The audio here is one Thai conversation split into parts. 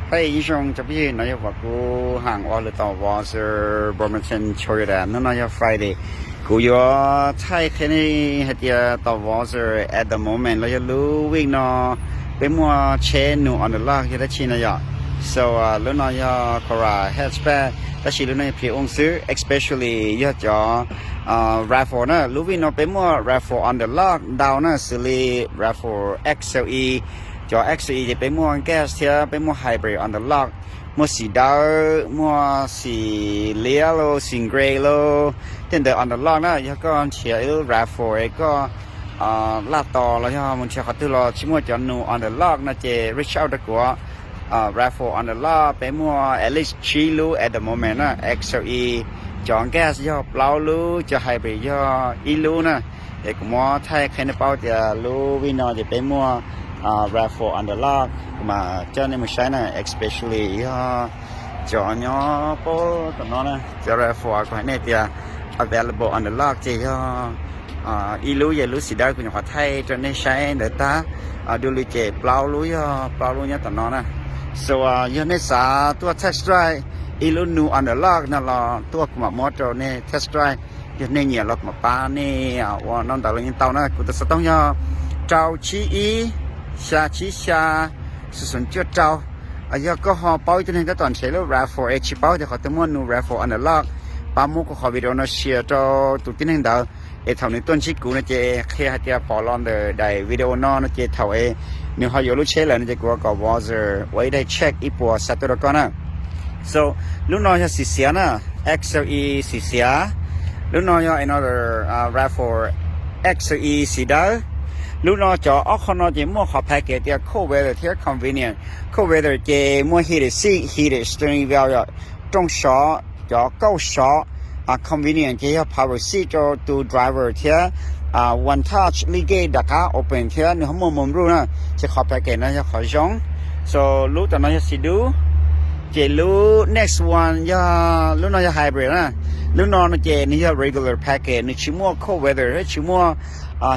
Hey, you shong tapi na ya waku hang wa le taw was Burlington Choyda no na ya Friday. Ku yo thai khani hatia taw was at the moment la ya lu week no pe mo che no on the lock ya chi na ya. So lu na ya kora hatchback ta chi lu na phi ong su especially ya jo raffle na lu week no pe mo raffle on the lock down na silly raffle XLE cho XE จะเป็นม่วงแก๊สเทียเป็นม่วงไฮบริด on the lock ม่วงสีดาวม่วงสีเลียโลสีเกรย์โลเต็นแต่ on the lock นะยังก็เชียร์ raffle ก็ลาต่อแล้วยังมันเชียร์เขาตัวเราชิมัวจะนู on the lock นะเจ reach out ตะกัวraffle on the lock เป็นม่วง at least ชีลู at the moment นะ XLE จองแก๊สย่อเปล่าลูจะไฮบริดย่ออีลูนะเด็กม่วงไทยใครในเป้าจะลูวินอจะเป็นม่วงraffle on the lock มาเจ้านี่ไม่ใช่นะ especially จอเนาะโปตอนนั้นนะจะ raffle ก็ให้เนี่ย available on the lock เจ้าอีรู้อย่ารู้สิได้คุณขอไทยจะได้ใช้เดี๋ยวตาดูลิเจเปล่ารู้เนี่ยตอนนั้นนะ so ยันในสาตัว test drive อีรู้ new on the lock นั่นล่ะตัวกุมามอเตอร์เนี่ย test drive ยันในเนี่ยรถมาป้านี่ว่าน้องตาลยังเต่านะกูจะต้องย่อเจ้าชีอี下期下是算就招要ก็ฮอเป้าจนถึงตอนเช้า raffle ชิเป้าจะเขาต้องมั่วนู raffle on the lock ปามุก็ขอวิดีโอนะเชียร์จอตุตินึงดาวเท่านี้ต้นชิกูนะเจแค่ให้ฟอลลอนได้วิดีโอนอนะเจเท่านี่เขาอยู่รู้เชลนะเจกูก็วอเซอร์ไว้ได้เช็คอีปัวสัตว์ตัวก่อนนะ so ลูกน้อยจะสิเสียนะ XLE สิเสียลูกน้อย another raffle XLE สิดาวลูกน้อยจะออกข้างนอกจะมั่วขอแพ็กเกจที่ cold weather ที่ convenient cold weather จะมั่ว heated seat heated steering wheel จงชอจะก้าวชอconvenient จะ power seat จะตัว driver ที่one touch ลีเกดักopen ที่นี่เขามั่วรู้นะจะขอแพ็กเกจนะจะขอจง so ลูกตอนนั้นจะสิดูจะลูก next one จะลูกน้อยจะ hybrid นะลูกน้อยจะนี่จะ regular package นี่ชิมั่ว cold weather ชิมั่ว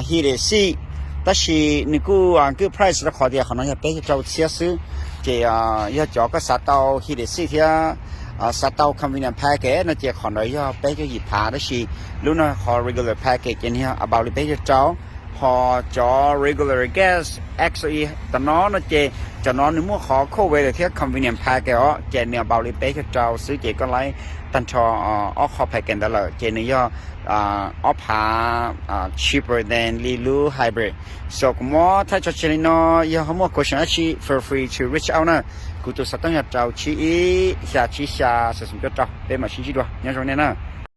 heated seat但是你个 price 的考虑可能要比较奢侈这要找个3到heated seat 3到 convenient package 那这可能要比较100的是如果和 regular package 呢 about 比较早和找 regular gas actually ตอนนั้นนะ这จะนอนนี่มั่วขอเข้าไว้เลยที่ convenient package เจเนี่ย about 比較早ซื้อเจก็ไล่ตั้งชอขอ package ได้เลยเจเนี่ยcheaper than Lilu hybrid. So, more touch on channel, you have more questions. Actually, feel free to reach out. Na,กูตัวสัตว์ต้องอยากเจ้าชี้下ชี้下是什么叫เจ้าเป็นมาชี้ชี้ด้วยยังตรงนี้นะ